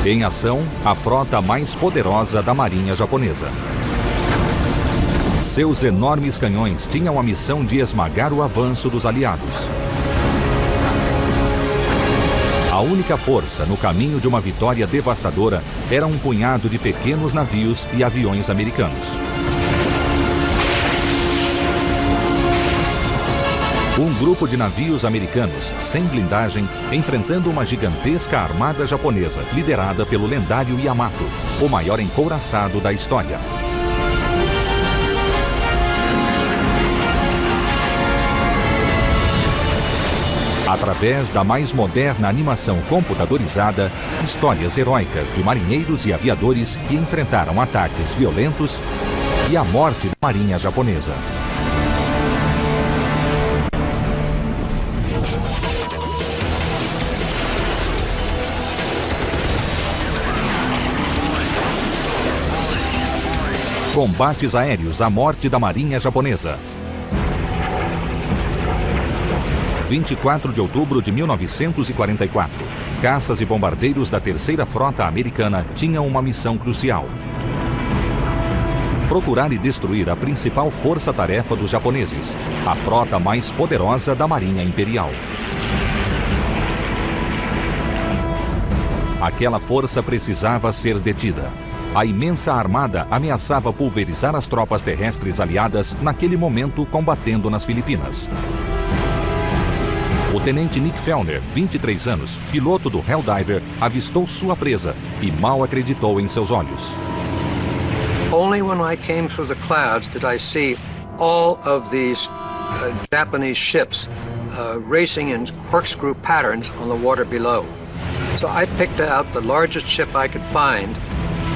Em ação, a frota mais poderosa da Marinha Japonesa. Seus enormes canhões tinham a missão de esmagar o avanço dos aliados. A única força no caminho de uma vitória devastadora era um punhado de pequenos navios e aviões americanos. Um grupo de navios americanos, sem blindagem, enfrentando uma gigantesca armada japonesa, liderada pelo lendário Yamato, o maior encouraçado da história. Através da mais moderna animação computadorizada, histórias heróicas de marinheiros e aviadores que enfrentaram ataques violentos e a morte da Marinha Japonesa. Combates aéreos à morte da Marinha Japonesa. 24 de outubro de 1944. Caças e bombardeiros da Terceira Frota Americana tinham uma missão crucial: procurar e destruir a principal força-tarefa dos japoneses, a frota mais poderosa da Marinha Imperial. Aquela força precisava ser detida. A imensa armada ameaçava pulverizar as tropas terrestres aliadas naquele momento combatendo nas Filipinas. O tenente Nick Fellner, 23 anos, piloto do Helldiver, avistou sua presa e mal acreditou em seus olhos. Only when I came through the clouds did I see all of these Japanese ships racing in corkscrew patterns on the water below. So I picked out the largest ship I could find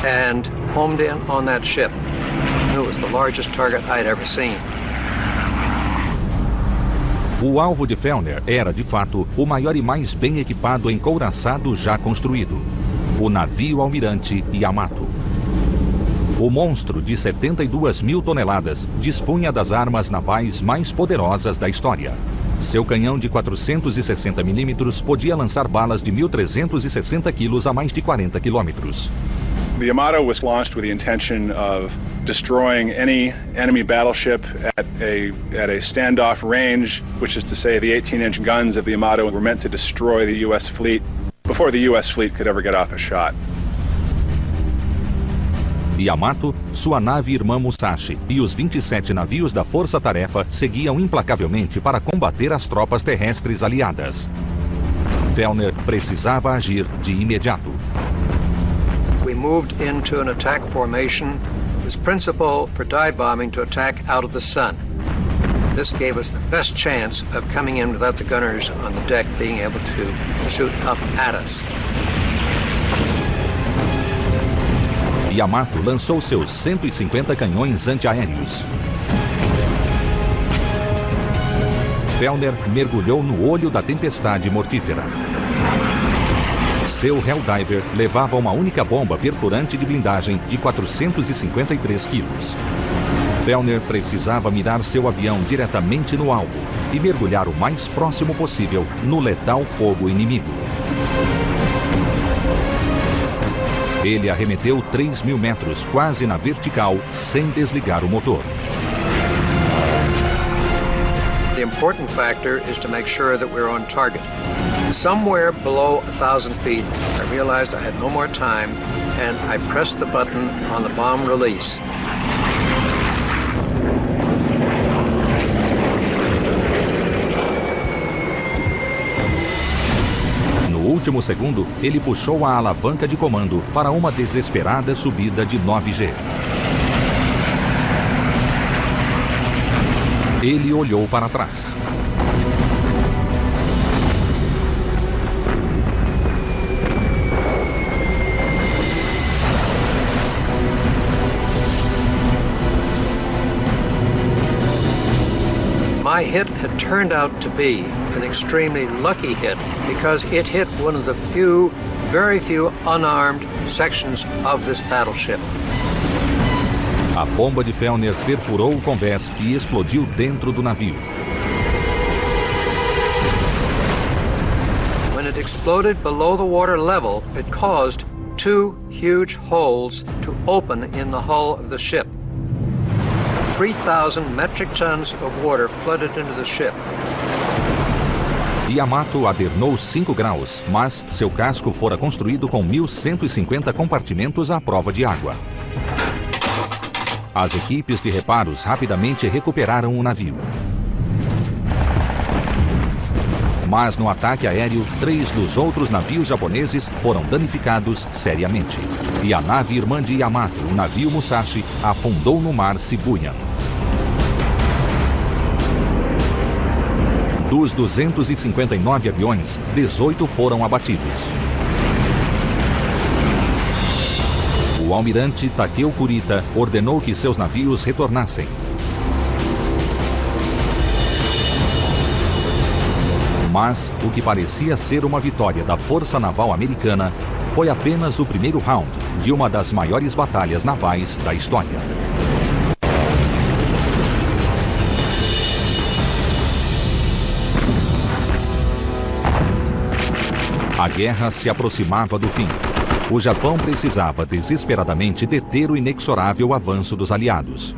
and homed in on that ship. I knew it was the largest target I'd ever seen. O alvo de Fellner era, de fato, o maior e mais bem equipado encouraçado já construído: o navio almirante Yamato. O monstro de 72 mil toneladas dispunha das armas navais mais poderosas da história. Seu canhão de 460 milímetros podia lançar balas de 1.360 quilos a mais de 40 quilômetros. The Yamato was launched with the intention of destroying any enemy battleship at a standoff range, which is to say the 18-inch guns of the Yamato were meant to destroy the U.S. fleet before the U.S. fleet could ever get off a shot. Yamato, sua nave irmã Musashi e os 27 navios da Força Tarefa seguiam implacavelmente para combater as tropas terrestres aliadas. Fellner precisava agir de imediato. We moved into an attack formation. It was principle for dive bombing to attack out of the sun. This gave us the best chance of coming in without the gunners on the deck being able to shoot up at us. Yamato lançou seus 150 canhões antiaéreos. Fellner mergulhou no olho da tempestade mortífera. Seu Helldiver levava uma única bomba perfurante de blindagem de 453 quilos. Fellner precisava mirar seu avião diretamente no alvo e mergulhar o mais próximo possível no letal fogo inimigo. Ele arremeteu 3.000 metros quase na vertical, sem desligar o motor. The important factor is to make sure that we're on target. Somewhere below 1,000 feet, I realized I had no more time, and I pressed the button on the bomb release. No último segundo, ele puxou a alavanca de comando para uma desesperada subida de 9G. Ele olhou para trás. My hit had turned out to be an extremely lucky hit because it hit one of the very few unarmed sections of this battleship. A bomba de Fellner perfurou o convés e explodiu dentro do navio. When it exploded below the water level, it caused two huge holes to open in the hull of the ship. 3,000 metric tons of water flooded into the ship. Yamato adernou 5 graus, mas seu casco fora construído com 1.150 compartimentos à prova de água. As equipes de reparos rapidamente recuperaram o navio. Mas no ataque aéreo, 3 dos outros navios japoneses foram danificados seriamente. E a nave irmã de Yamato, o navio Musashi, afundou no mar Shibuya. Dos 259 aviões, 18 foram abatidos. O almirante Takeo Kurita ordenou que seus navios retornassem. Mas o que parecia ser uma vitória da Força Naval Americana foi apenas o primeiro round de uma das maiores batalhas navais da história. A guerra se aproximava do fim. O Japão precisava desesperadamente deter o inexorável avanço dos aliados.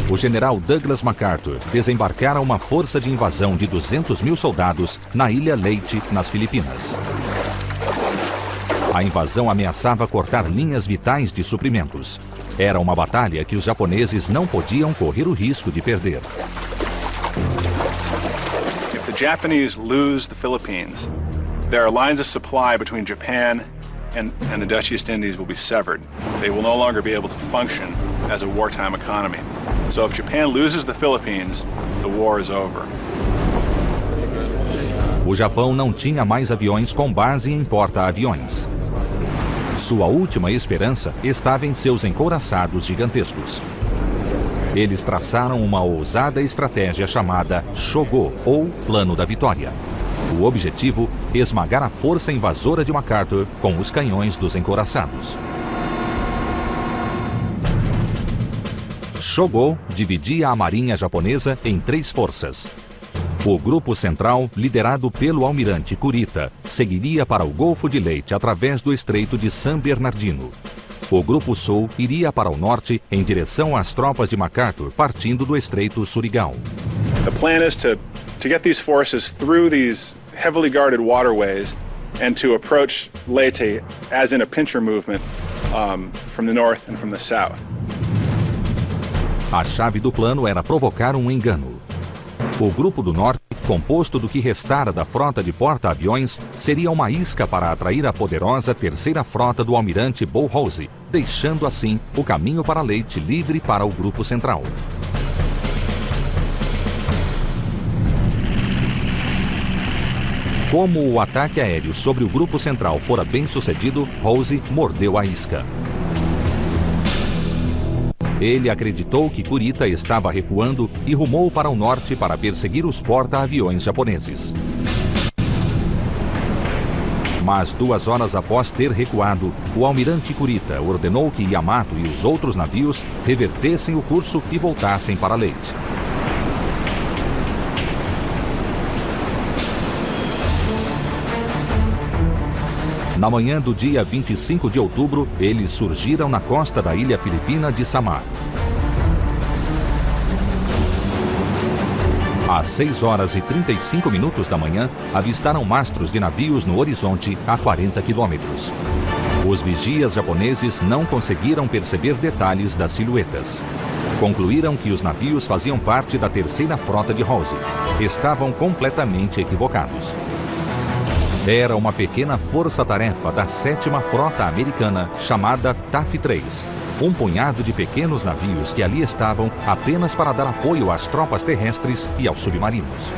O general Douglas MacArthur desembarcara uma força de invasão de 200 mil soldados na ilha Leyte, nas Filipinas. A invasão ameaçava cortar linhas vitais de suprimentos. Era uma batalha que os japoneses não podiam correr o risco de perder. If the Japanese lose the Philippines, there are lines of supply between Japan and the Dutch East Indies will be severed. They will no longer be able to function as a wartime economy. So if Japan loses the Philippines, the war is over. O Japão não tinha mais aviões com base em porta-aviões. Sua última esperança estava em seus encouraçados gigantescos. Eles traçaram uma ousada estratégia chamada Shogo, ou Plano da Vitória. O objetivo, esmagar a força invasora de MacArthur com os canhões dos encouraçados. Shogo dividia a marinha japonesa em 3 forças. O grupo central, liderado pelo almirante Kurita, seguiria para o Golfo de Leyte através do Estreito de San Bernardino. O grupo sul iria para o norte em direção às tropas de MacArthur partindo do Estreito Surigao. The plan is to get these forces through these heavily guarded waterways and to approach Leyte as in a pincher movement from the north and from the south. A chave do plano era provocar um engano. O grupo do norte, composto do que restara da frota de porta-aviões, seria uma isca para atrair a poderosa terceira frota do almirante Bolhouze, deixando assim o caminho para Leyte livre para o grupo central. Como o ataque aéreo sobre o grupo central fora bem sucedido, House mordeu a isca. Ele acreditou que Kurita estava recuando e rumou para o norte para perseguir os porta-aviões japoneses. Mas 2 horas após ter recuado, o almirante Kurita ordenou que Yamato e os outros navios revertessem o curso e voltassem para Leyte. Na manhã do dia 25 de outubro, eles surgiram na costa da ilha filipina de Samar. Às 6 horas e 35 minutos da manhã, avistaram mastros de navios no horizonte a 40 quilômetros. Os vigias japoneses não conseguiram perceber detalhes das silhuetas. Concluíram que os navios faziam parte da terceira frota de House. Estavam completamente equivocados. Era uma pequena força-tarefa da 7ª Frota Americana, chamada TAF-3, um punhado de pequenos navios que ali estavam apenas para dar apoio às tropas terrestres e aos submarinos.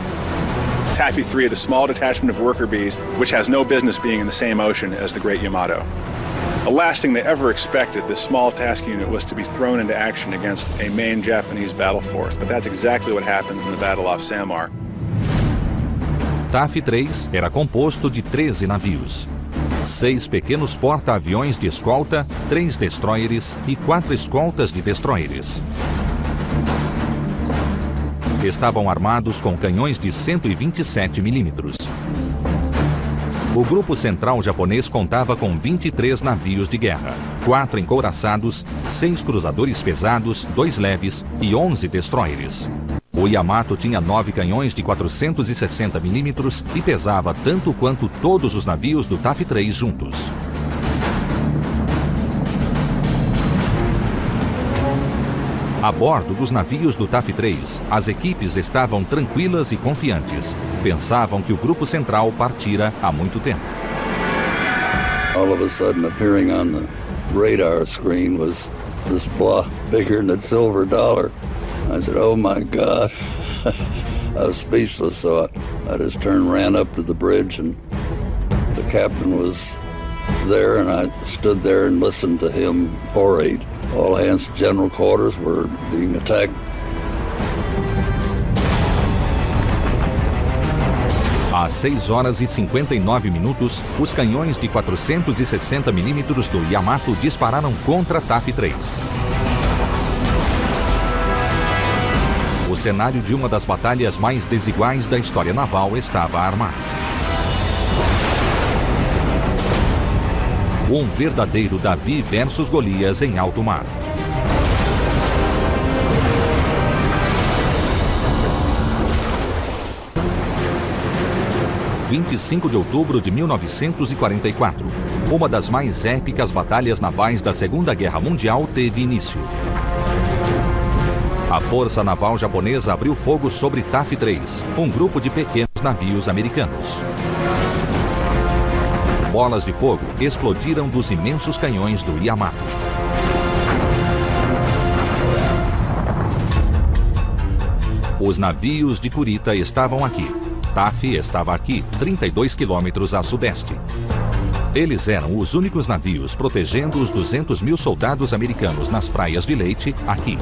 TAFI-3 is a small detachment of worker bees which has no business being in the same ocean as the Great Yamato. The last thing they ever expected, this small task unit, was to be thrown into action against a main Japanese battle force, but that's exactly what happens in the Battle off Samar. TAF-3 era composto de 13 navios. 6 pequenos porta-aviões de escolta, 3 destroyers e 4 escoltas de destroyers. Estavam armados com canhões de 127 milímetros. O grupo central japonês contava com 23 navios de guerra, 4 encouraçados, 6 cruzadores pesados, 2 leves e 11 destroyers. O Yamato tinha 9 canhões de 460 mm e pesava tanto quanto todos os navios do TAF 3 juntos. A bordo dos navios do TAF 3, as equipes estavam tranquilas e confiantes. Pensavam que o grupo central partira há muito tempo. All of a sudden, appearing on the radar screen was this block bigger than a silver dollar. I said, "Oh my God!" I was speechless, so I just turned, ran up to the bridge, and the captain was there, and I stood there and listened to him orate. All hands to general quarters were being attacked. Às 6 horas e 59 minutos, os canhões de 460 mm do Yamato dispararam contra TAF 3. O cenário de uma das batalhas mais desiguais da história naval estava armado. Um verdadeiro Davi versus Golias em alto mar. Em 25 de outubro de 1944, uma das mais épicas batalhas navais da Segunda Guerra Mundial teve início. A Força Naval Japonesa abriu fogo sobre TAF 3, um grupo de pequenos navios americanos. Bolas de fogo explodiram dos imensos canhões do Yamato. Os navios de Kurita estavam aqui. TAF estava aqui, 32 quilômetros a sudeste. Eles eram os únicos navios protegendo os 200 mil soldados americanos nas praias de Leyte, aqui.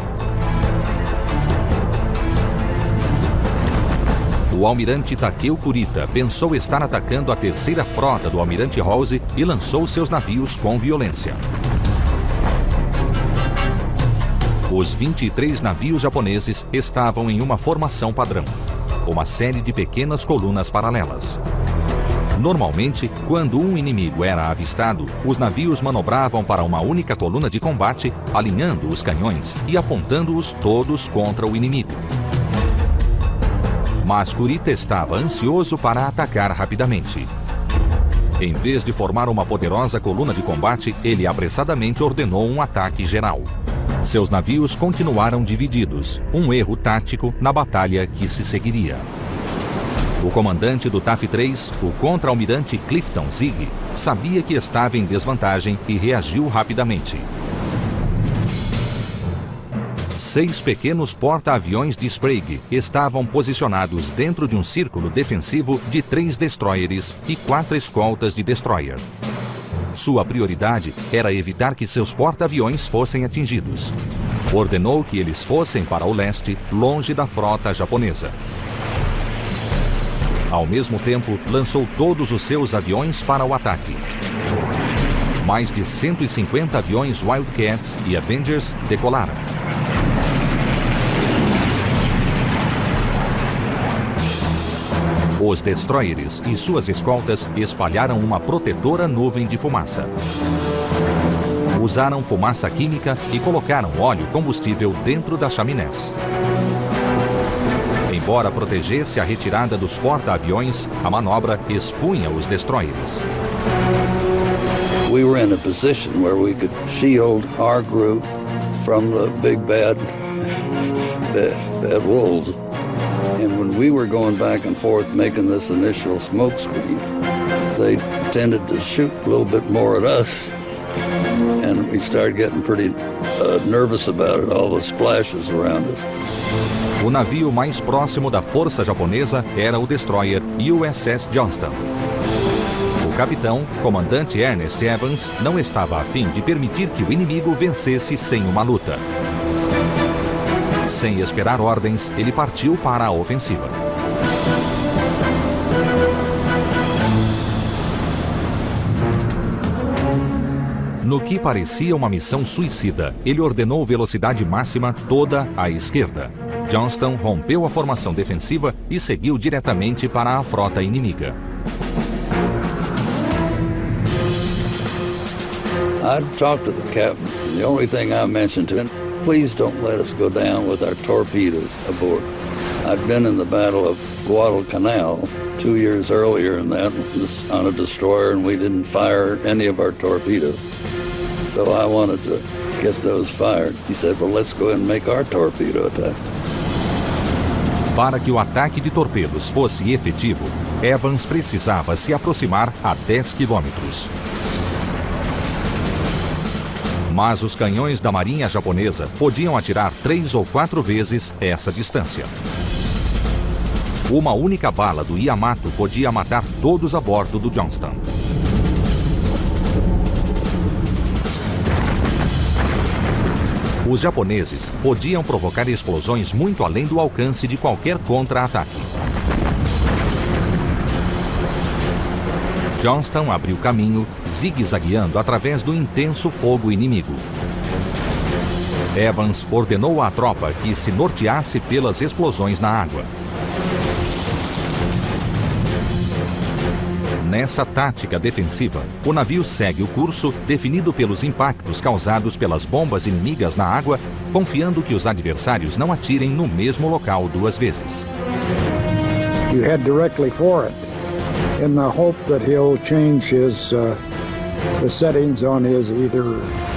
O almirante Takeo Kurita pensou estar atacando a terceira frota do almirante Halsey e lançou seus navios com violência. Os 23 navios japoneses estavam em uma formação padrão, uma série de pequenas colunas paralelas. Normalmente, quando um inimigo era avistado, os navios manobravam para uma única coluna de combate, alinhando os canhões e apontando-os todos contra o inimigo. Mas Kurita estava ansioso para atacar rapidamente. Em vez de formar uma poderosa coluna de combate, ele apressadamente ordenou um ataque geral. Seus navios continuaram divididos, um erro tático na batalha que se seguiria. O comandante do TAF 3, o contra-almirante Clifton Zigg, sabia que estava em desvantagem e reagiu rapidamente. 6 pequenos porta-aviões de Sprague estavam posicionados dentro de um círculo defensivo de 3 destroyers e 4 escoltas de destroyer. Sua prioridade era evitar que seus porta-aviões fossem atingidos. Ordenou que eles fossem para o leste, longe da frota japonesa. Ao mesmo tempo, lançou todos os seus aviões para o ataque. Mais de 150 aviões Wildcats e Avengers decolaram. Os destroyers e suas escoltas espalharam uma protetora nuvem de fumaça. Usaram fumaça química e colocaram óleo combustível dentro das chaminés. Embora protegesse a retirada dos porta-aviões, a manobra expunha os destroyers. We were in a position where we could shield our group from the big bad wolves. And when we were going back and forth making this initial smoke screen, they tended to shoot a little bit more at us. And we started getting pretty nervous about it, all the splashes around us. O navio mais próximo da força japonesa era o destroyer USS Johnston. O capitão, comandante Ernest Evans, não estava a fim de permitir que o inimigo vencesse sem uma luta. Sem esperar ordens, ele partiu para a ofensiva. No que parecia uma missão suicida, ele ordenou velocidade máxima toda à esquerda. Johnston rompeu a formação defensiva e seguiu diretamente para a frota inimiga. I'd talked to the captain, and the only thing I mentioned to him, please don't let us go down with our torpedoes aboard. I'd been in the Battle of Guadalcanal 2 years earlier in that on a destroyer, and we didn't fire any of our torpedoes. So I wanted to get those fired. He said, well, let's go ahead and make our torpedo attack. Para que o ataque de torpedos fosse efetivo, Evans precisava se aproximar a 10 quilômetros. Mas os canhões da Marinha Japonesa podiam atirar 3 ou 4 vezes essa distância. Uma única bala do Yamato podia matar todos a bordo do Johnston. Os japoneses podiam provocar explosões muito além do alcance de qualquer contra-ataque. Johnston abriu caminho, zigue-zagueando através do intenso fogo inimigo. Evans ordenou à tropa que se norteasse pelas explosões na água. Nessa tática defensiva, o navio segue o curso definido pelos impactos causados pelas bombas inimigas na água, confiando que os adversários não atirem no mesmo local 2 vezes. You head directly for it, in the hope that he'll change his the settings on his either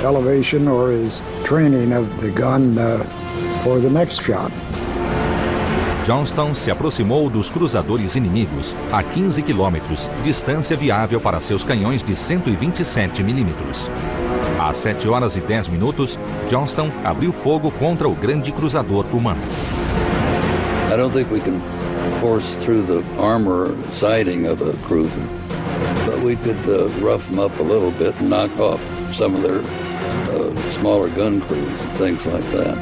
elevation or his training of the gun for the next shot. Johnston se aproximou dos cruzadores inimigos a 15 quilômetros, distância viável para seus canhões de 127 mm. Às 7 horas e 10 minutos, Johnston abriu fogo contra o grande cruzador Kumano. I don't think we can force through the armor siding of a cruiser, but we could rough them up a little bit and knock off some of their smaller gun crews and things like that.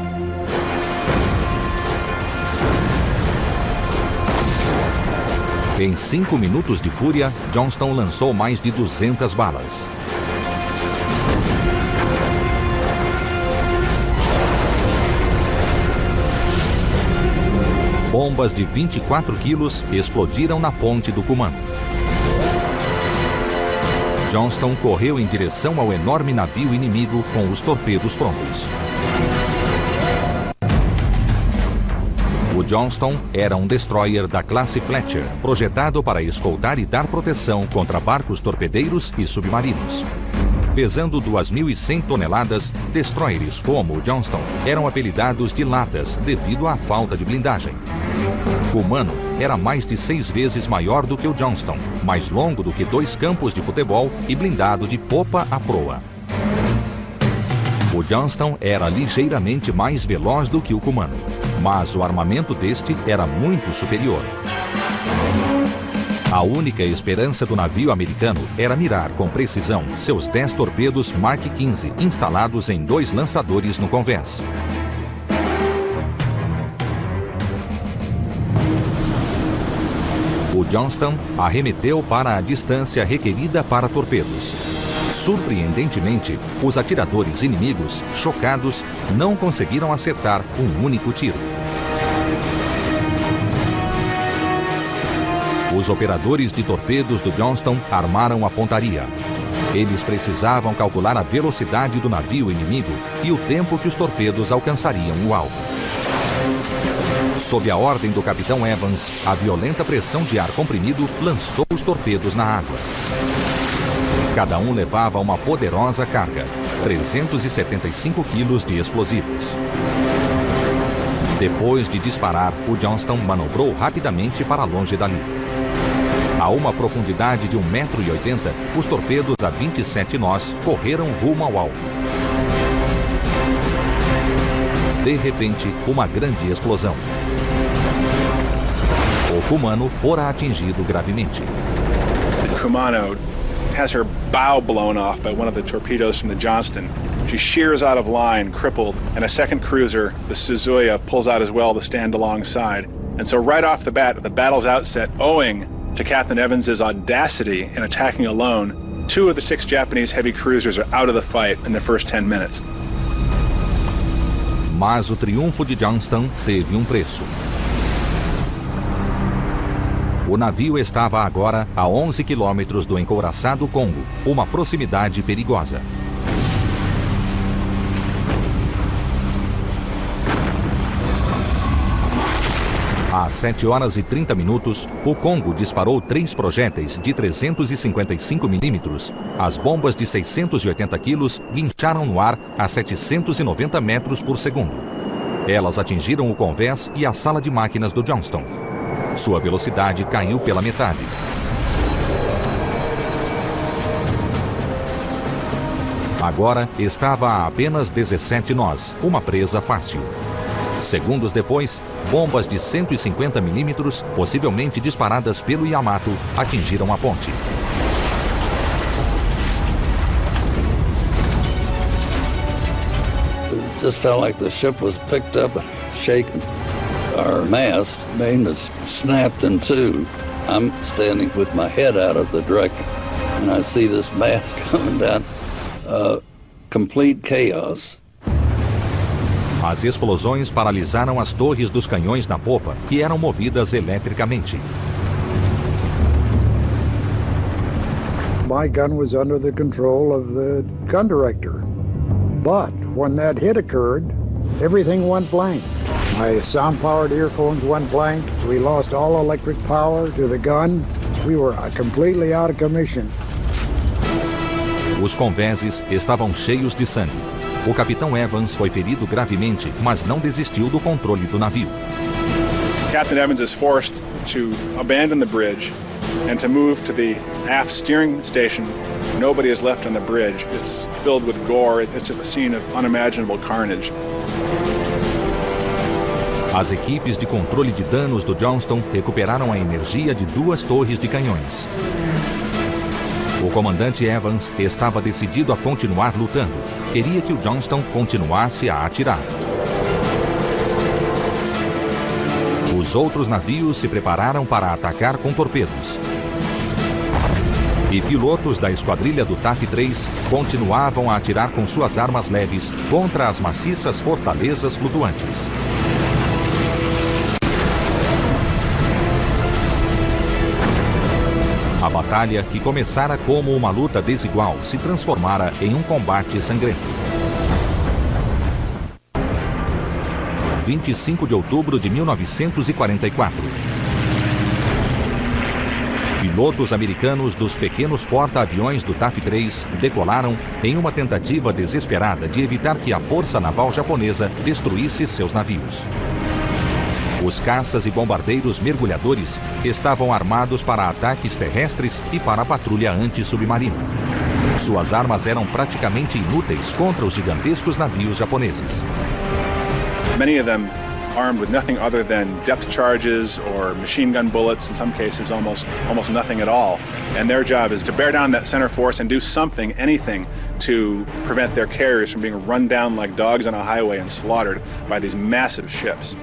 Em 5 minutos de fúria, Johnston lançou mais de 200 balas. Bombas de 24 quilos explodiram na ponte do Kumano. Johnston correu em direção ao enorme navio inimigo com os torpedos prontos. O Johnston era um destroyer da classe Fletcher, projetado para escoltar e dar proteção contra barcos torpedeiros e submarinos. Pesando 2.100 toneladas, destroyers como o Johnston eram apelidados de latas devido à falta de blindagem. O Kumano era mais de 6 vezes maior do que o Johnston, mais longo do que 2 campos de futebol e blindado de popa a proa. O Johnston era ligeiramente mais veloz do que o Kumano, mas o armamento deste era muito superior. A única esperança do navio americano era mirar com precisão seus 10 torpedos Mark 15 instalados em 2 lançadores no convés. O Johnston arremeteu para a distância requerida para torpedos. Surpreendentemente, os atiradores inimigos, chocados, não conseguiram acertar um único tiro. Os operadores de torpedos do Johnston armaram a pontaria. Eles precisavam calcular a velocidade do navio inimigo e o tempo que os torpedos alcançariam o alvo. Sob a ordem do capitão Evans, a violenta pressão de ar comprimido lançou os torpedos na água. Cada um levava uma poderosa carga, 375 quilos de explosivos. Depois de disparar, o Johnston manobrou rapidamente para longe dali. A uma profundidade de 1,80 m, os torpedos a 27 nós correram rumo ao alvo. De repente, uma grande explosão. O Kumano fora atingido gravemente. The Kumano has her bow blown off by one of the torpedoes from the Johnston. She shears out of line, crippled, and a second cruiser, the Suzuya, pulls out as well to stand alongside. And so right off the bat, at the battle's outset, owing to Captain Evans's audacity in attacking alone, 2 of the 6 Japanese heavy cruisers are out of the fight in the first 10 minutes. Mas o triunfo de Johnston teve um preço. O navio estava agora a 11 quilômetros do encouraçado Congo, uma proximidade perigosa. Às 7 horas e 30 minutos, o Congo disparou 3 projéteis de 355 milímetros. As bombas de 680 quilos guincharam no ar a 790 metros por segundo. Elas atingiram o convés e a sala de máquinas do Johnston. Sua velocidade caiu pela metade. Agora estava a apenas 17 nós, uma presa fácil. Segundos depois, bombas de 150 milímetros, possivelmente disparadas pelo Yamato, atingiram a ponte. It just felt like the ship was picked up and shaken. Our mast main is snapped in two. I'm standing with my head out of the deck, and I see this mast coming down. Complete chaos. As explosões paralisaram as torres dos canhões na popa, que eram movidas eletricamente. My gun was under the control of the gun director. But when that hit occurred, everything went blank. My sound-powered earphones went blank. We lost all electric power to the gun. We were completely out of commission. Os convéses estavam cheios de sangue. O capitão Evans foi ferido gravemente, mas não desistiu do controle do navio. Captain Evans is forced to abandon the bridge and to move to the aft steering station. Nobody is left on the bridge. It's filled with gore. It's just a scene of unimaginable carnage. As equipes de controle de danos do Johnston recuperaram a energia de 2 torres de canhões. O comandante Evans estava decidido a continuar lutando. Queria que o Johnston continuasse a atirar. Os outros navios se prepararam para atacar com torpedos. E pilotos da esquadrilha do TAF-3 continuavam a atirar com suas armas leves contra as maciças fortalezas flutuantes. A batalha, que começara como uma luta desigual, se transformara em um combate sangrento. 25 de outubro de 1944. Pilotos americanos dos pequenos porta-aviões do TAF-3 decolaram em uma tentativa desesperada de evitar que a força naval japonesa destruísse seus navios. Os caças e bombardeiros mergulhadores estavam armados para ataques terrestres e para a patrulha anti-submarina. Suas armas eram praticamente inúteis contra os gigantescos navios japoneses. Many of them armed with nothing other than depth charges or machine gun bullets, in some cases almost nothing at all. And their job is to bear down that center force and do something, anything, to prevent their carriers from being run down like dogs on a highway and slaughtered by these massive ships.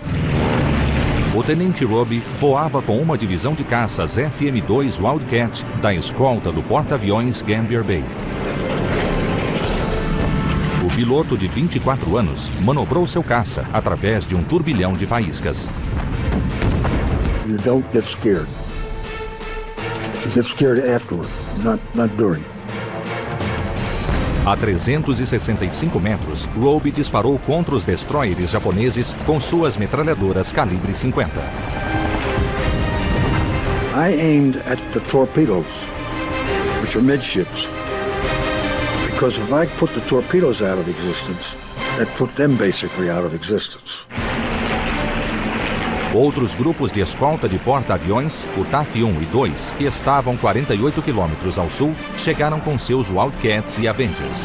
O tenente Roby voava com uma divisão de caças FM-2 Wildcat da escolta do porta-aviões Gambier Bay. O piloto de 24 anos manobrou seu caça através de um turbilhão de faíscas. You don't get scared. You get scared afterward, not during. A 365 metros, Roby disparou contra os destroyers japoneses com suas metralhadoras calibre 50. I aimed at the torpedoes, which are midships, because if I put the torpedoes out of existence, that put them basically out of existence. Outros grupos de escolta de porta-aviões, o TAF-1 e 2, que estavam 48 quilômetros ao sul, chegaram com seus Wildcats e Avengers.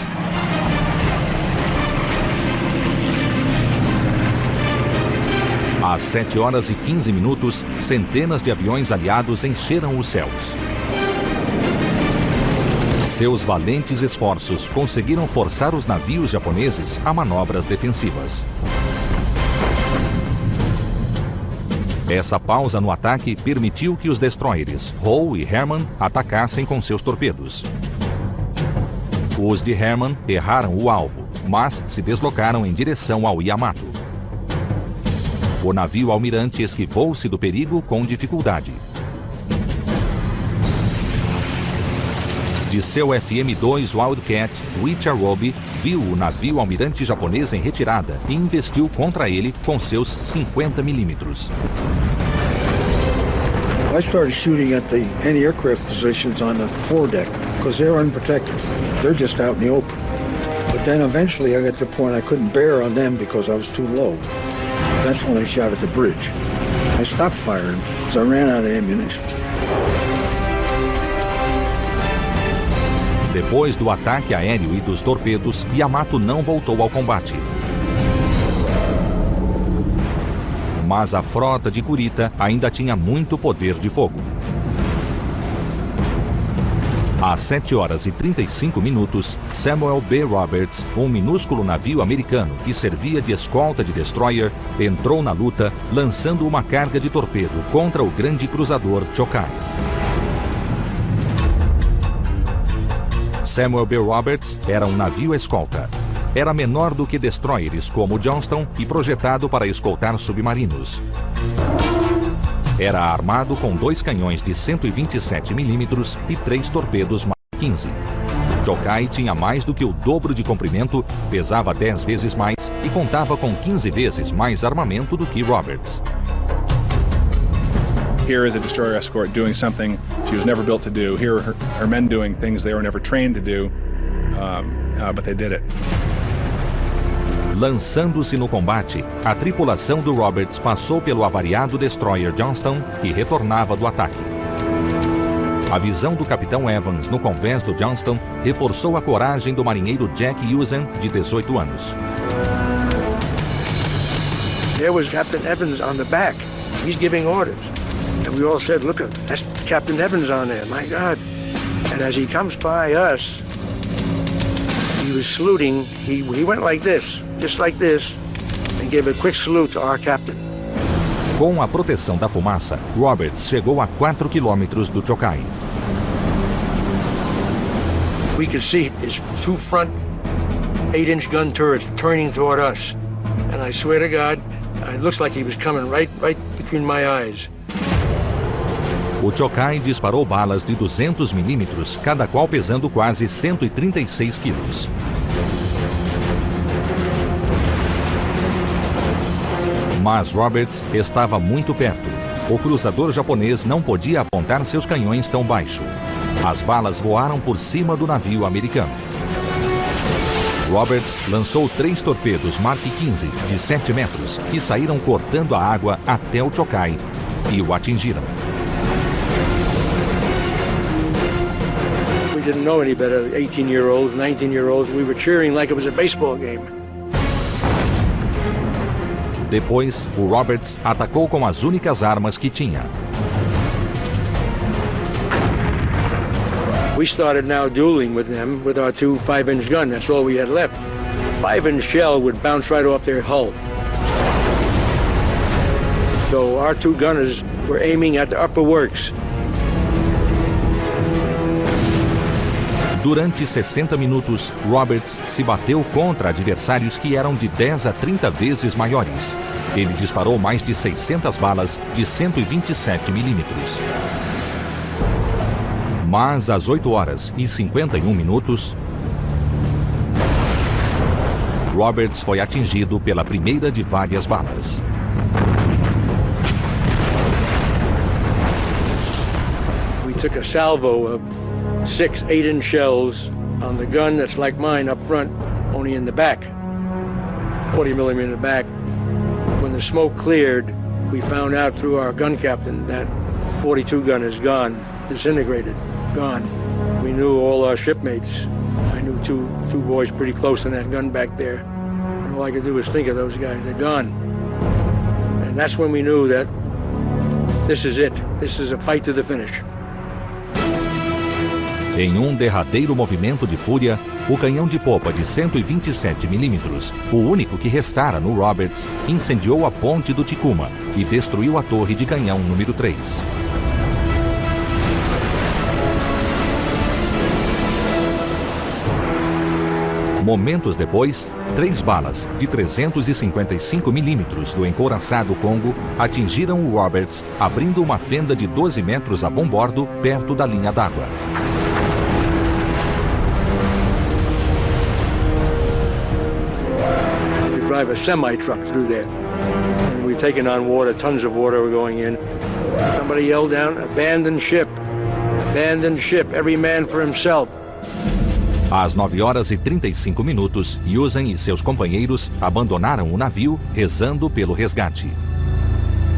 Às 7 horas e 15 minutos, centenas de aviões aliados encheram os céus. Seus valentes esforços conseguiram forçar os navios japoneses a manobras defensivas. Essa pausa no ataque permitiu que os destroyers Howe e Herman atacassem com seus torpedos. Os de Herman erraram o alvo, mas se deslocaram em direção ao Yamato. O navio almirante esquivou-se do perigo com dificuldade. De seu FM-2 Wildcat, Richard Roby viu o navio almirante japonês em retirada e investiu contra ele com seus 50 milímetros. I started shooting at the anti-aircraft positions on the foredeck because they're unprotected. They're just out in the open. But then eventually I got to the point I couldn't bear on them because I was too low. That's when I shot at the bridge. I stopped firing because I ran out of ammunition. Depois do ataque aéreo e dos torpedos, Yamato não voltou ao combate. Mas a frota de Kurita ainda tinha muito poder de fogo. Às 7 horas e 35 minutos, Samuel B. Roberts, um minúsculo navio americano que servia de escolta de destroyer, entrou na luta, lançando uma carga de torpedo contra o grande cruzador Chokai. Samuel B. Roberts era um navio escolta. Era menor do que destroyers como o Johnston e projetado para escoltar submarinos. Era armado com 2 canhões de 127 mm e 3 torpedos Mark 15. Chokai tinha mais do que o dobro de comprimento, pesava 10 vezes mais e contava com 15 vezes mais armamento do que Roberts. Here is a destroyer escort doing something she was never built to do. Here are her men doing things they were never trained to do, but they did it. Lançando-se no combate, a tripulação do Roberts passou pelo avariado destroyer Johnston, que retornava do ataque. A visão do capitão Evans no convés do Johnston reforçou a coragem do marinheiro Jack Usen, de 18 anos. There was Captain Evans on the back. He's giving orders. And we all said, look, that's Captain Evans on there, my God. And as he comes by us, he was saluting. He went like this, just like this, and gave a quick salute to our captain. Com a proteção da fumaça, Roberts chegou a 4 quilômetros do Chokai. We could see his 2 front 8-inch gun turrets turning toward us. And I swear to God, it looks like he was coming right between my eyes. O Chokai disparou balas de 200 milímetros, cada qual pesando quase 136 quilos. Mas Roberts estava muito perto. O cruzador japonês não podia apontar seus canhões tão baixo. As balas voaram por cima do navio americano. Roberts lançou 3 torpedos Mark 15 de 7 metros que saíram cortando a água até o Chokai e o atingiram. We didn't know any better, 18-year-olds, 19-year-olds. We were cheering like it was a baseball game. Depois, o Roberts atacou com as únicas armas que tinha. We started now dueling with them with our 2 5-inch gun. That's all we had left. A 5-inch shell would bounce right off their hull. So our 2 gunners were aiming at the upper works. Durante 60 minutos, Roberts se bateu contra adversários que eram de 10 a 30 vezes maiores. Ele disparou mais de 600 balas de 127 milímetros. Mas às 8 horas e 51 minutos, Roberts foi atingido pela primeira de várias balas. We took a salvo of 6 8-inch shells on the gun that's like mine up front, only in the back, 40 millimeter in the back. When the smoke cleared, we found out through our gun captain that 42 gun is gone, disintegrated, gone. We knew all our shipmates. I knew two boys pretty close in that gun back there. And all I could do was think of those guys. They're gone. And that's when we knew that this is it. This is a fight to the finish. Em um derradeiro movimento de fúria, o canhão de popa de 127 milímetros, o único que restara no Roberts, incendiou a ponte do Tikuma e destruiu a torre de canhão número 3. Momentos depois, 3 balas de 355 milímetros do encouraçado Congo atingiram o Roberts, abrindo uma fenda de 12 metros a bombordo perto da linha d'água. Drive a semi-truck through there. And we're taking on water, tons of water were going in. Somebody yelled down, abandon ship, every man for himself. Às 9h35, Yusen e seus companheiros abandonaram o navio, rezando pelo resgate.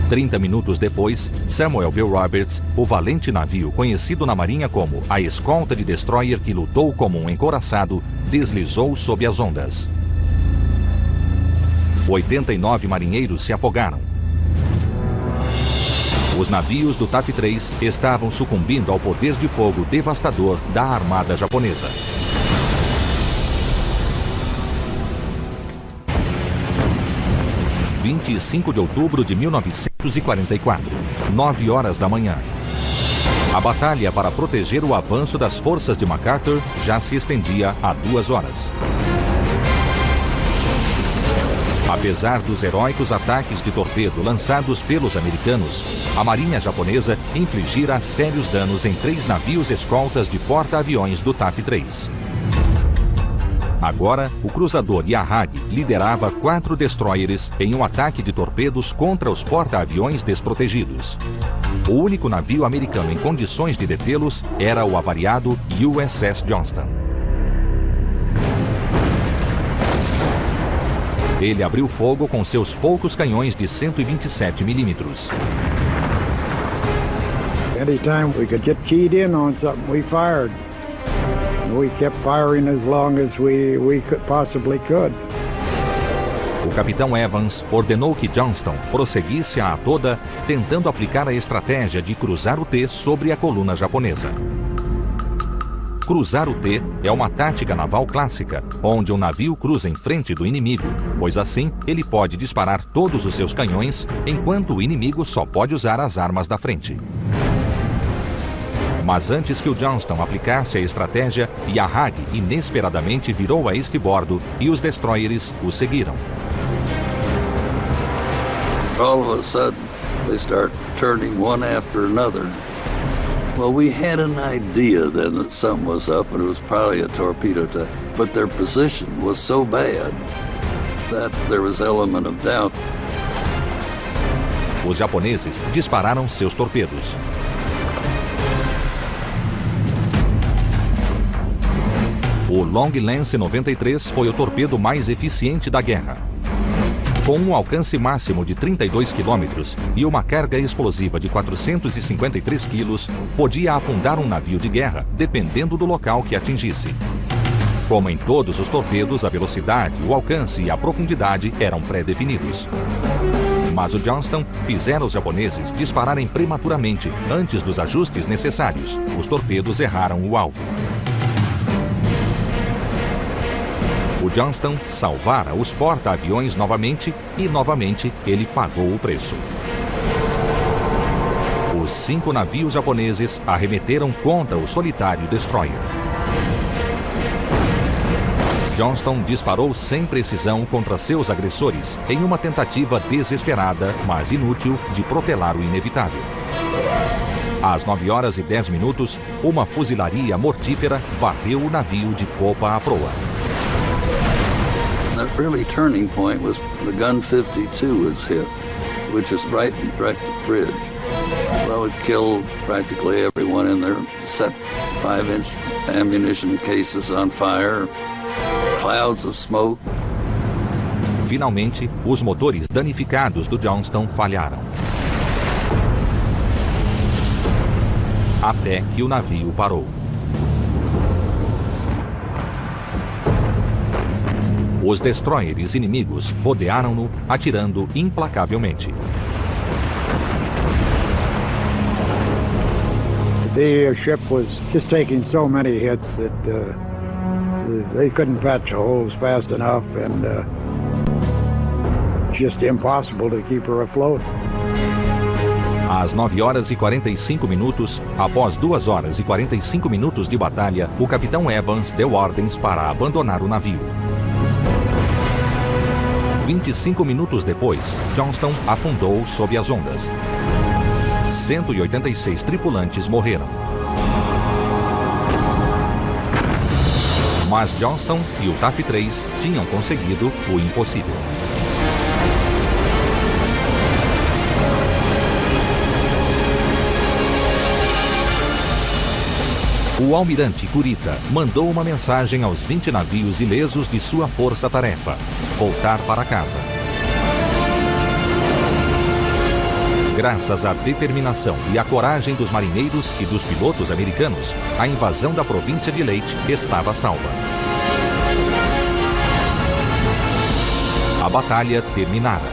30 minutos depois, Samuel Bill Roberts, o valente navio conhecido na Marinha como a escolta de destroyer que lutou como um encouraçado, deslizou sob as ondas. 89 marinheiros se afogaram. Os navios do TAF-3 estavam sucumbindo ao poder de fogo devastador da armada japonesa. Dia 25 de outubro de 1944, 9 horas da manhã. A batalha para proteger o avanço das forças de MacArthur já se estendia há 2 horas. Apesar dos heróicos ataques de torpedo lançados pelos americanos, a marinha japonesa infligira sérios danos em 3 navios escoltas de porta-aviões do TAF-3. Agora, o cruzador Yahagi liderava 4 destroyers em um ataque de torpedos contra os porta-aviões desprotegidos. O único navio americano em condições de detê-los era o avariado USS Johnston. Ele abriu fogo com seus poucos canhões de 127 milímetros. Anytime we could get keyed in on something, we fired. We kept firing as long as we possibly could. O capitão Evans ordenou que Johnston prosseguisse a toda, tentando aplicar a estratégia de cruzar o T sobre a coluna japonesa. Cruzar o T é uma tática naval clássica, onde um navio cruza em frente do inimigo, pois assim ele pode disparar todos os seus canhões, enquanto o inimigo só pode usar as armas da frente. Mas antes que o Johnston aplicasse a estratégia, Yahagi inesperadamente virou a este bordo e os destroyers o seguiram. All of a sudden, they start turning one after another. Well, we had an idea then that something was up and it was probably a torpedo attack, but their position was so bad that there was element of doubt. Os japoneses dispararam seus torpedos. O Long Lance 93 foi o torpedo mais eficiente da guerra. Com um alcance máximo de 32 quilômetros e uma carga explosiva de 453 quilos, podia afundar um navio de guerra, dependendo do local que atingisse. Como em todos os torpedos, a velocidade, o alcance e a profundidade eram pré-definidos. Mas o Johnston fizera os japoneses dispararem prematuramente, antes dos ajustes necessários. Os torpedos erraram o alvo. O Johnston salvara os porta-aviões novamente e novamente ele pagou o preço. Os 5 navios japoneses arremeteram contra o solitário destroyer. Johnston disparou sem precisão contra seus agressores em uma tentativa desesperada, mas inútil, de protelar o inevitável. Às 9h10, uma fuzilaria mortífera varreu o navio de popa à proa. That really turning point was the gun 52 was hit, which is right in direct to the bridge. Well, it killed practically everyone in there, set 5-inch ammunition cases on fire, clouds of smoke. Finalmente, os motores danificados do Johnston falharam. Até que o navio parou. Os destroyers inimigos rodearam-no, atirando implacavelmente. The ship was just taking so many hits that they couldn't patch the holes fast enough, and just impossible to keep her afloat. Às 9h45, após 2h45 de batalha, o capitão Evans deu ordens para abandonar o navio. 25 minutos depois, Johnston afundou sob as ondas. 186 tripulantes morreram. Mas Johnston e o TAF-3 tinham conseguido o impossível. O almirante Kurita mandou uma mensagem aos 20 navios ilesos de sua força-tarefa: voltar para casa. Graças à determinação e à coragem dos marinheiros e dos pilotos americanos, a invasão da província de Leyte estava salva. A batalha terminara.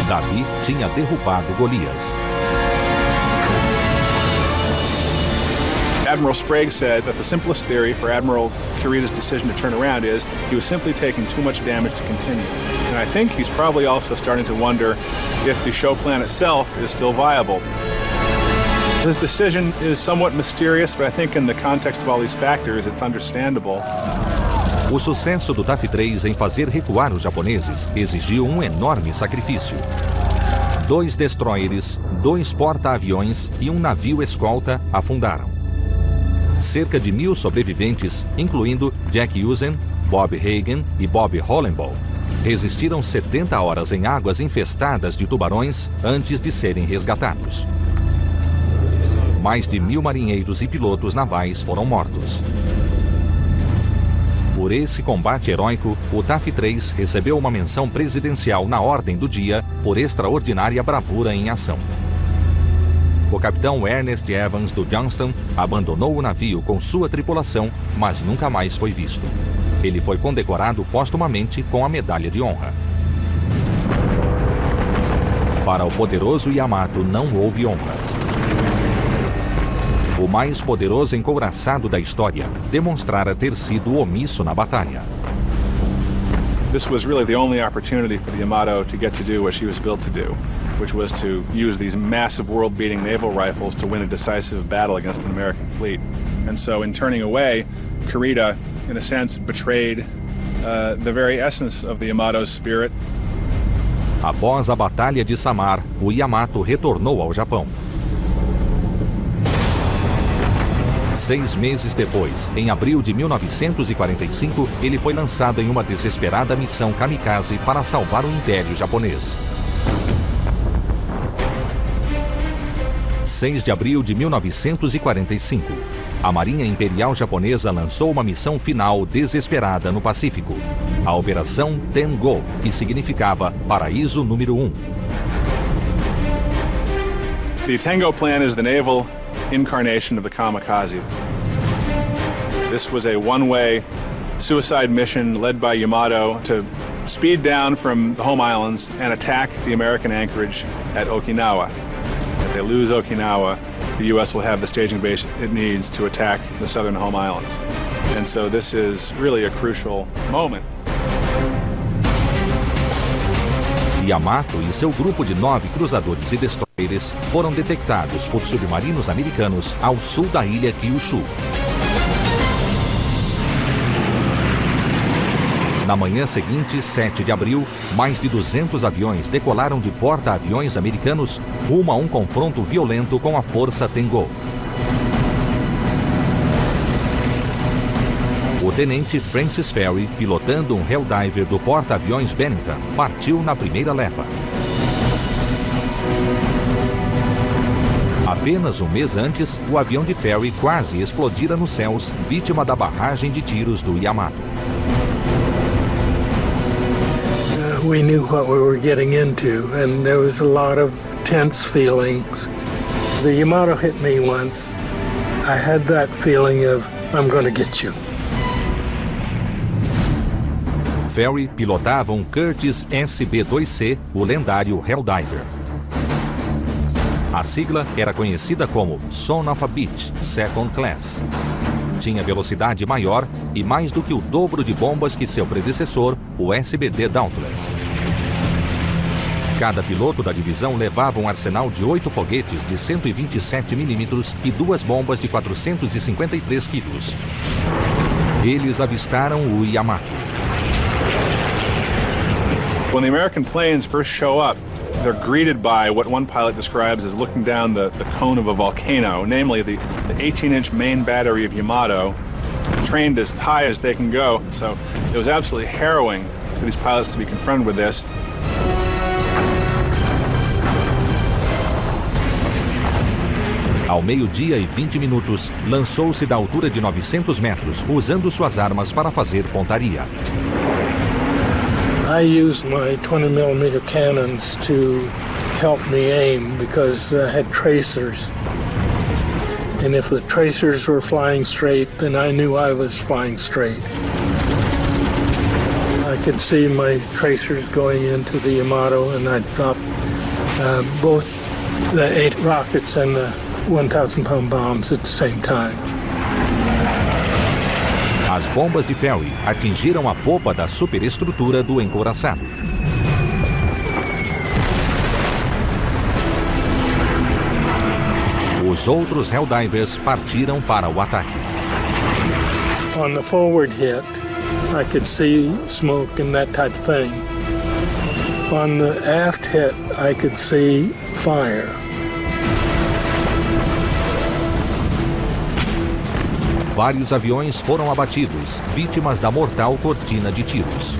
Davi tinha derrubado Golias. Admiral Sprague said that the simplest theory for Admiral Kurita's decision to turn around is he was simply taking too much damage to continue. And I think he's probably also starting to wonder if the show plan itself is still viable. His decision is somewhat mysterious, but I think in the context of all these factors, it's understandable. O sucesso do DAF 3 em fazer recuar os japoneses exigiu um enorme sacrifício. 2 destroyers, 2 porta-aviões e um navio escolta afundaram. Cerca de 1000 sobreviventes, incluindo Jack Usen, Bob Hagen e Bob Hollenbaugh, resistiram 70 horas em águas infestadas de tubarões antes de serem resgatados. Mais de 1000 marinheiros e pilotos navais foram mortos. Por esse combate heróico, o DAF 3 recebeu uma menção presidencial na Ordem do Dia por extraordinária bravura em ação. O capitão Ernest Evans do Johnston abandonou o navio com sua tripulação, mas nunca mais foi visto. Ele foi condecorado póstumamente com a Medalha de Honra. Para o poderoso Yamato não houve honras. O mais poderoso encouraçado da história demonstrara ter sido omisso na batalha. This was really the only opportunity for the Yamato to get to do what she was built to do, which was to use these massive world-beating naval rifles to win a decisive battle against an American fleet. And so in turning away, Kurita, in a sense, betrayed the very essence of the Yamato's spirit. Após a Batalha de Samar, o Yamato retornou ao Japão. 6 meses depois, em abril de 1945, ele foi lançado em uma desesperada missão kamikaze para salvar o Império Japonês. 6 de abril de 1945, a Marinha Imperial Japonesa lançou uma missão final desesperada no Pacífico, a Operação Tengo, que significava Paraíso número 1. The Tengo plan is the naval incarnation of the kamikaze. This was a one-way suicide mission led by Yamato to speed down from the home islands and attack the American anchorage at Okinawa. If they lose Okinawa, the U.S. will have the staging base it needs to attack the southern home islands. And so this is really a crucial moment. Yamato e seu grupo de 9 cruzadores e destroyers foram detectados por submarinos americanos ao sul da ilha Kyushu. Na manhã seguinte, 7 de abril, mais de 200 aviões decolaram de porta-aviões americanos rumo a um confronto violento com a Força Tengo. O tenente Francis Ferry, pilotando um Helldiver do porta-aviões Bennington, partiu na primeira leva. Apenas um mês antes, o avião de Ferry quase explodira nos céus, vítima da barragem de tiros do Yamato. We knew what we were getting into, and there was a lot of tense feelings. The Yamato hit me once. I had that feeling of, I'm going to get you. Ferry pilotava um Curtiss SB-2C, o lendário Helldiver. A sigla era conhecida como Son of a Bitch, Second Class. Tinha velocidade maior e mais do que o dobro de bombas que seu predecessor, o SBD Dauntless. Cada piloto da divisão levava um arsenal de 8 foguetes de 127 mm e 2 bombas de 453 kg. Eles avistaram o Yamato. When the American planes first show up, they're greeted by what one pilot describes as looking down the cone of a volcano, namely the 18-inch main battery of Yamato, trained as high as they can go. So it was absolutely harrowing for these pilots to be confronted with this. Ao 12h20, lançou-se da altura de 900 metros, usando suas armas para fazer pontaria. I used my 20mm cannons to help me aim because I had tracers. And if the tracers were flying straight, then I knew I was flying straight. I could see my tracers going into the Yamato, and I'd drop both the 8 rockets and the 1,000-pound bombs at the same time. As bombas de Fairey atingiram a popa da superestrutura do encouraçado. Os outros Helldivers partiram para o ataque. On the forward hit, I could see smoke and that type of thing. On the aft hit, I could see fire. Vários aviões foram abatidos, vítimas da mortal cortina de tiros.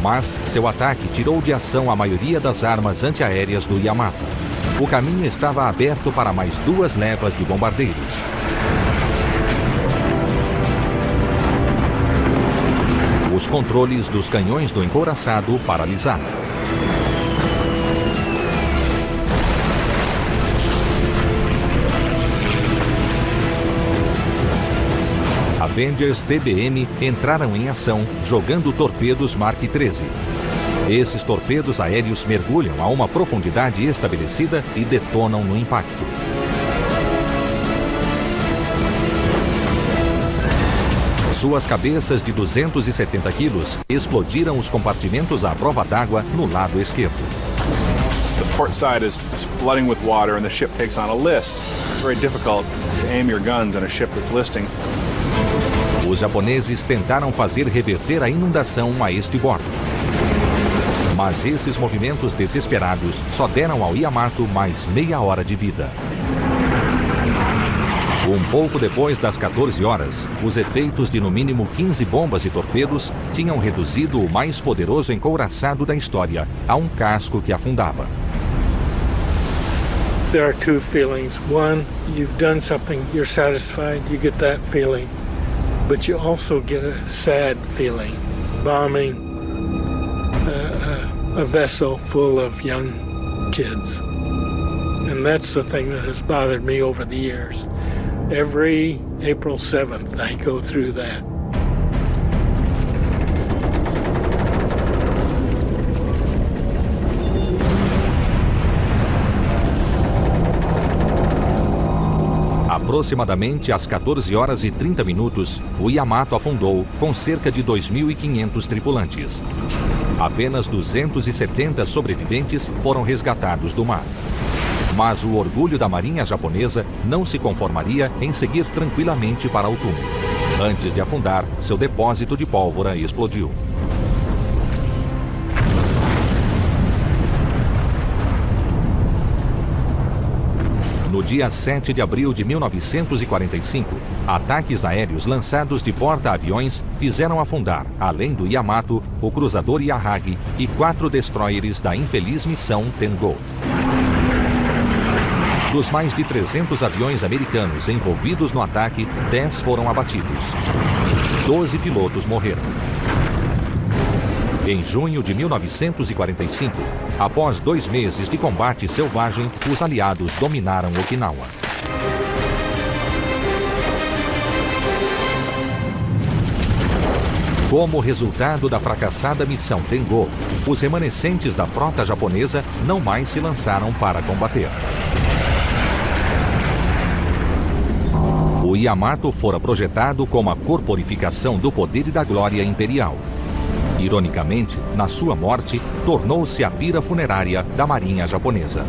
Mas seu ataque tirou de ação a maioria das armas antiaéreas do Yamato. O caminho estava aberto para mais 2 levas de bombardeiros. Os controles dos canhões do encouraçado paralisaram. Avengers TBM entraram em ação jogando torpedos Mark 13. Esses torpedos aéreos mergulham a uma profundidade estabelecida e detonam no impacto. Suas cabeças de 270 quilos explodiram os compartimentos à prova d'água no lado esquerdo. The port side is flooding with water and the ship takes on a list. It's very difficult to aim your guns on a ship that's listing. Os japoneses tentaram fazer reverter a inundação a este bordo. Mas esses movimentos desesperados só deram ao Yamato mais meia hora de vida. Um pouco depois das 14 horas, os efeitos de no mínimo 15 bombas e torpedos tinham reduzido o mais poderoso encouraçado da história a um casco que afundava. There are 2 feelings. One, you've done something, you're satisfied, you get that feeling. But you also get a sad feeling, bombing a vessel full of young kids. And that's the thing that has bothered me over the years. Every April 7th, I go through that. Aproximadamente às 14 horas e 30 minutos, o Yamato afundou com cerca de 2.500 tripulantes. Apenas 270 sobreviventes foram resgatados do mar. Mas o orgulho da marinha japonesa não se conformaria em seguir tranquilamente para o túnel. Antes de afundar, seu depósito de pólvora explodiu. No dia 7 de abril de 1945, ataques aéreos lançados de porta-aviões fizeram afundar, além do Yamato, o cruzador Yahagi e 4 destroyers da infeliz missão Tengo. Dos mais de 300 aviões americanos envolvidos no ataque, 10 foram abatidos. 12 pilotos morreram. Em junho de 1945, após 2 meses de combate selvagem, os aliados dominaram Okinawa. Como resultado da fracassada missão Tengo, os remanescentes da frota japonesa não mais se lançaram para combater. O Yamato fora projetado como a corporificação do poder e da glória imperial. Ironicamente, na sua morte, tornou-se a pira funerária da marinha japonesa.